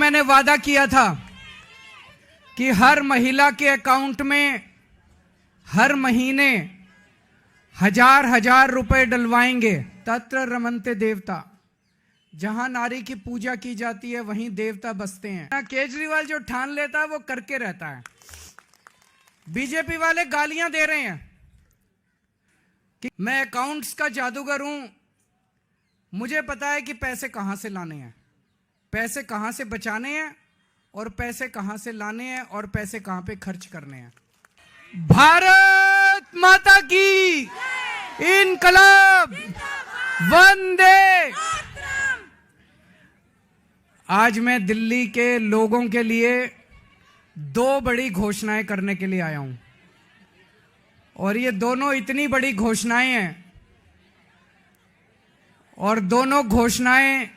मैंने वादा किया था कि हर महिला के अकाउंट में हर महीने हजार रुपए डलवाएंगे। तत्र रमन्ते देवता, जहां नारी की पूजा की जाती है वहीं देवता बसते हैं। केजरीवाल जो ठान लेता है वो करके रहता है। बीजेपी वाले गालियां दे रहे हैं कि मैं अकाउंट्स का जादूगर हूं, मुझे पता है कि पैसे कहां से लाने हैं, पैसे कहां से बचाने हैं और पैसे कहां से लाने हैं और पैसे कहां पे खर्च करने हैं। भारत माता की इनकलाब, वंदे। आज मैं दिल्ली के लोगों के लिए दो बड़ी घोषणाएं करने के लिए आया हूं और ये दोनों इतनी बड़ी घोषणाएं हैं और दोनों घोषणाएं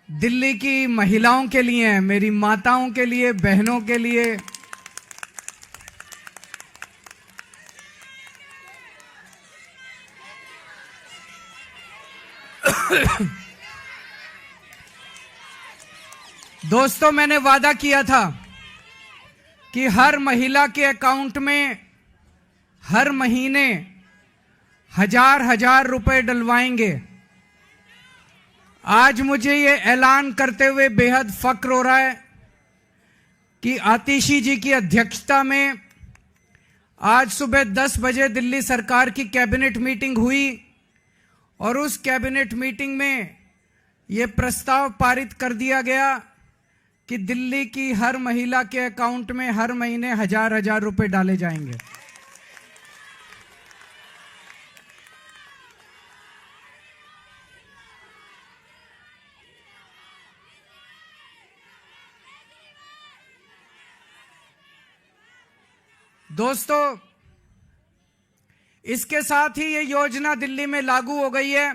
दिल्ली की महिलाओं के लिए हैं, मेरी माताओं के लिए, बहनों के लिए। दोस्तों, मैंने वादा किया था कि हर महिला के अकाउंट में हर महीने हजार रुपए डलवाएंगे। आज मुझे ये ऐलान करते हुए बेहद फक्र हो रहा है कि आतिशी जी की अध्यक्षता में आज सुबह 10 बजे दिल्ली सरकार की कैबिनेट मीटिंग हुई और उस कैबिनेट मीटिंग में ये प्रस्ताव पारित कर दिया गया कि दिल्ली की हर महिला के अकाउंट में हर महीने हजार रुपए डाले जाएंगे। दोस्तों, इसके साथ ही ये योजना दिल्ली में लागू हो गई है।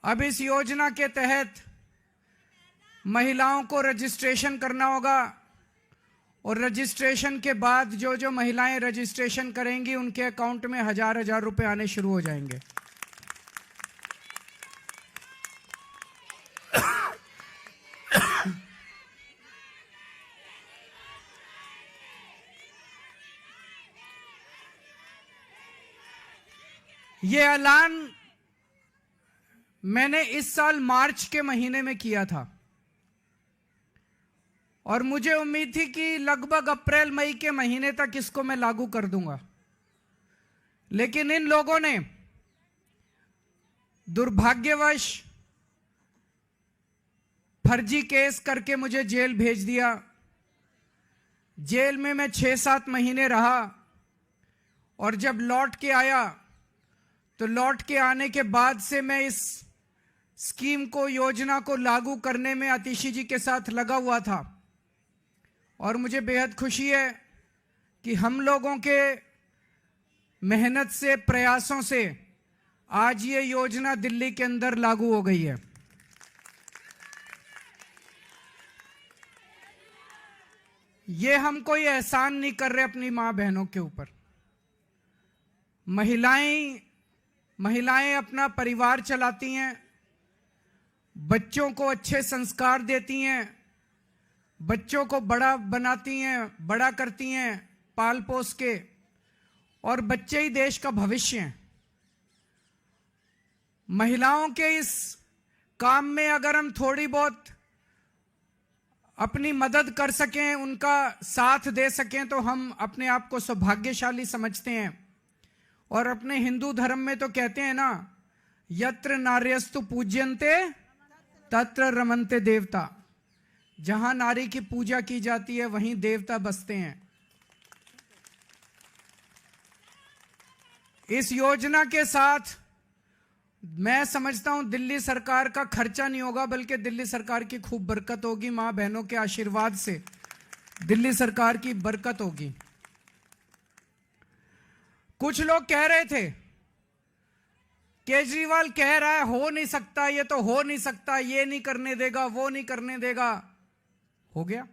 अब इस योजना के तहत महिलाओं को रजिस्ट्रेशन करना होगा और रजिस्ट्रेशन के बाद जो जो महिलाएं रजिस्ट्रेशन करेंगी उनके अकाउंट में हजार रुपए आने शुरू हो जाएंगे। ये ऐलान मैंने इस साल मार्च के महीने में किया था और मुझे उम्मीद थी कि लगभग अप्रैल मई के महीने तक इसको मैं लागू कर दूंगा, लेकिन इन लोगों ने दुर्भाग्यवश फर्जी केस करके मुझे जेल भेज दिया। जेल में मैं 6-7 महीने रहा और जब लौट के आया तो लौट के आने के बाद से मैं इस स्कीम को, योजना को लागू करने में आतिशी जी के साथ लगा हुआ था और मुझे बेहद खुशी है कि हम लोगों के मेहनत से, प्रयासों से आज ये योजना दिल्ली के अंदर लागू हो गई है। ये हम कोई एहसान नहीं कर रहे अपनी मां बहनों के ऊपर। महिलाएं अपना परिवार चलाती हैं, बच्चों को अच्छे संस्कार देती हैं, बच्चों को बड़ा बनाती हैं, बड़ा करती हैं पाल पोस के, और बच्चे ही देश का भविष्य हैं। महिलाओं के इस काम में अगर हम थोड़ी बहुत अपनी मदद कर सकें, उनका साथ दे सकें, तो हम अपने आप को सौभाग्यशाली समझते हैं। और अपने हिंदू धर्म में तो कहते हैं ना, यत्र नार्यस्तु पूज्यन्ते तत्र रमन्ते देवता, जहां नारी की पूजा की जाती है वहीं देवता बसते हैं। इस योजना के साथ मैं समझता हूं दिल्ली सरकार का खर्चा नहीं होगा, बल्कि दिल्ली सरकार की खूब बरकत होगी। मां बहनों के आशीर्वाद से दिल्ली सरकार की बरकत होगी। कुछ लोग कह रहे थे केजरीवाल कह रहा है हो नहीं सकता, ये तो हो नहीं सकता, ये नहीं करने देगा, वो नहीं करने देगा। हो गया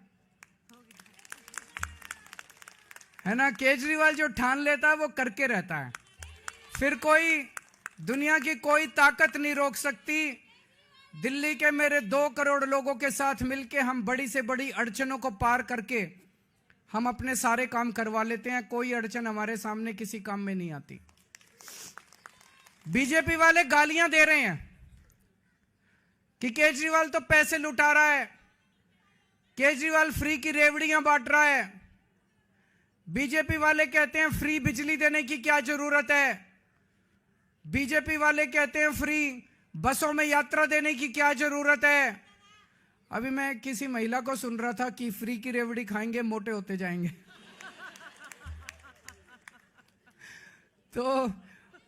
है ना। केजरीवाल जो ठान लेता है वो करके रहता है, फिर कोई दुनिया की कोई ताकत नहीं रोक सकती दिल्ली के मेरे 2 करोड़ लोगों के साथ मिलके हम बड़ी से बड़ी अड़चनों को पार करके हम अपने सारे काम करवा लेते हैं। कोई अड़चन हमारे सामने किसी काम में नहीं आती। बीजेपी वाले गालियां दे रहे हैं कि केजरीवाल तो पैसे लुटा रहा है, केजरीवाल फ्री की रेवड़ियां बांट रहा है। बीजेपी वाले कहते हैं फ्री बिजली देने की क्या जरूरत है। बीजेपी वाले कहते हैं फ्री बसों में यात्रा देने की क्या जरूरत है। अभी मैं किसी महिला को सुन रहा था कि फ्री की रेवड़ी खाएंगे मोटे होते जाएंगे। तो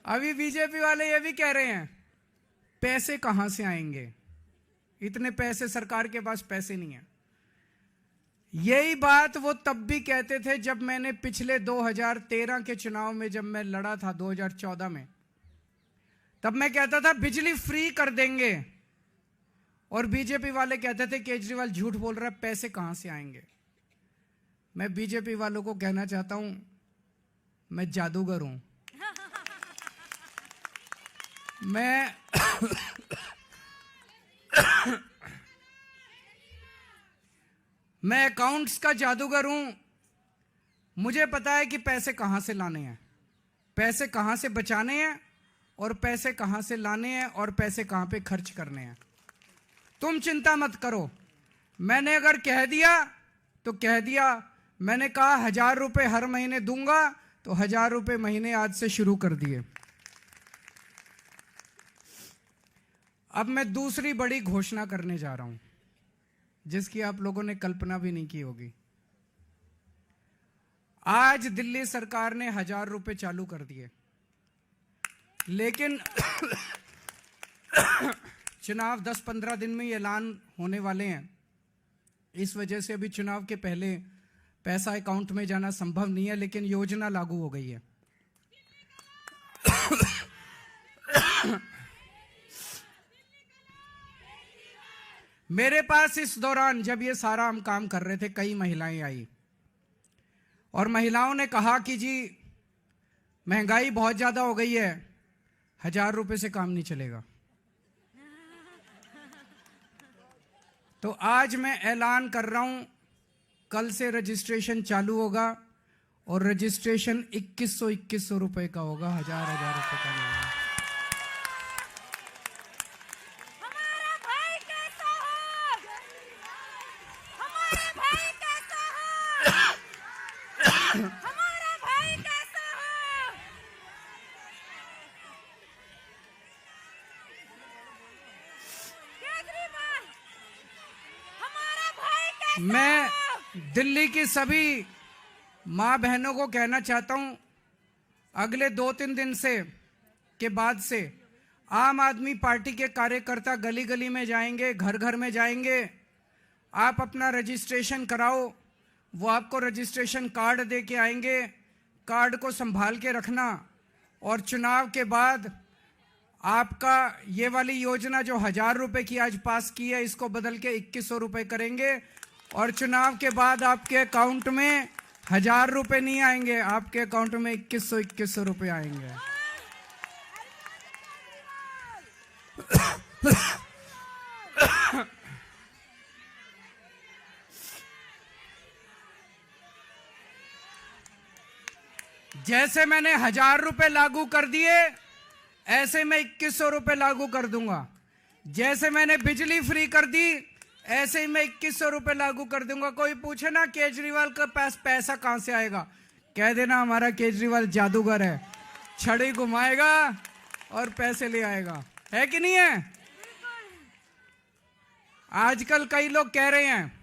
अभी बीजेपी वाले ये भी कह रहे हैं पैसे कहां से आएंगे, इतने पैसे सरकार के पास पैसे नहीं है। यही बात वो तब भी कहते थे जब मैंने पिछले 2013 के चुनाव में जब मैं लड़ा था 2014 में, तब मैं कहता था बिजली फ्री कर देंगे और बीजेपी वाले कहते थे केजरीवाल झूठ बोल रहा है, पैसे कहां से आएंगे। मैं बीजेपी वालों को कहना चाहता हूं मैं जादूगर हूं। मैं अकाउंट्स का जादूगर हूं। मुझे पता है कि पैसे कहां से लाने हैं, पैसे कहां से बचाने हैं और पैसे कहां से लाने हैं और पैसे कहां पे खर्च करने हैं। तुम चिंता मत करो। मैंने अगर कह दिया तो कह दिया। मैंने कहा 1000 रुपए हर महीने दूंगा तो 1000 रुपए महीने आज से शुरू कर दिए। अब मैं दूसरी बड़ी घोषणा करने जा रहा हूं जिसकी आप लोगों ने कल्पना भी नहीं की होगी। आज दिल्ली सरकार ने 1000 रुपए चालू कर दिए, लेकिन चुनाव 10-15 दिन में ऐलान होने वाले हैं। इस वजह से अभी चुनाव के पहले पैसा अकाउंट में जाना संभव नहीं है, लेकिन योजना लागू हो गई है। मेरे पास इस दौरान जब ये सारा हम काम कर रहे थे कई महिलाएं आई और महिलाओं ने कहा कि जी महंगाई बहुत ज्यादा हो गई है, 1000 रुपए से काम नहीं चलेगा। तो आज मैं ऐलान कर रहा हूं कल से रजिस्ट्रेशन चालू होगा और रजिस्ट्रेशन 2100 रुपए का होगा, 1000 रुपए का नहीं होगा। हमारा भाई कैसा हो? केजरीवाल हमारा भाई कैसा हो? मैं दिल्ली की सभी मां बहनों को कहना चाहता हूं अगले 2-3 दिन से के बाद से आम आदमी पार्टी के कार्यकर्ता गली गली में जाएंगे, घर घर में जाएंगे। आप अपना रजिस्ट्रेशन कराओ, वो आपको रजिस्ट्रेशन कार्ड दे के आएंगे। कार्ड को संभाल के रखना और चुनाव के बाद आपका ये वाली योजना जो 1000 रुपए की आज पास की है इसको बदल के 2100 रुपए करेंगे और चुनाव के बाद आपके अकाउंट में 1000 रुपए नहीं आएंगे, आपके अकाउंट में 2100 रुपए आएंगे। जैसे मैंने 1000 रुपए लागू कर दिए ऐसे मैं 2100 रुपए लागू कर दूंगा। जैसे मैंने बिजली फ्री कर दी ऐसे ही मैं 2100 रुपए लागू कर दूंगा। कोई पूछे ना केजरीवाल के पास पैसा कहां से आएगा, कह देना हमारा केजरीवाल जादूगर है, छड़ी घुमाएगा और पैसे ले आएगा। है कि नहीं है? आजकल कई लोग कह रहे हैं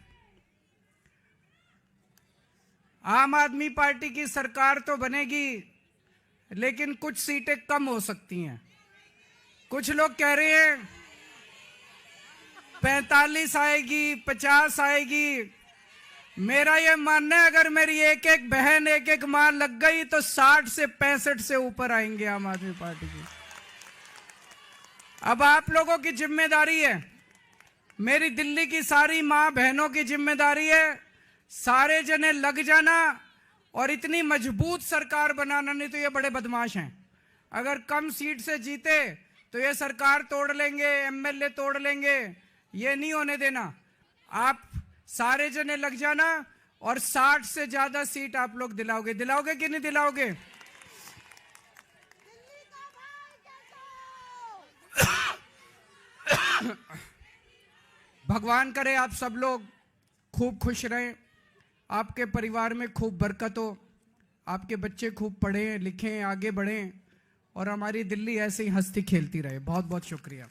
आम आदमी पार्टी की सरकार तो बनेगी लेकिन कुछ सीटें कम हो सकती हैं। कुछ लोग कह रहे हैं 45 आएगी, 50 आएगी। मेरा यह मानना है अगर मेरी एक एक बहन एक एक मां लग गई तो 60 से 65 से ऊपर आएंगे आम आदमी पार्टी की। अब आप लोगों की जिम्मेदारी है, मेरी दिल्ली की सारी मां बहनों की जिम्मेदारी है, सारे जने लग जाना और इतनी मजबूत सरकार बनाना। नहीं तो ये बड़े बदमाश हैं, अगर कम सीट से जीते तो ये सरकार तोड़ लेंगे, एमएलए तोड़ लेंगे, ये नहीं होने देना। आप सारे जने लग जाना और 60 से ज्यादा सीट आप लोग दिलाओगे। दिलाओगे कि नहीं दिलाओगे? भगवान करे आप सब लोग खूब खुश रहें, आपके परिवार में खूब बरकत हो, आपके बच्चे खूब पढ़ें लिखें आगे बढ़ें और हमारी दिल्ली ऐसे ही हंसती खेलती रहे। बहुत बहुत शुक्रिया।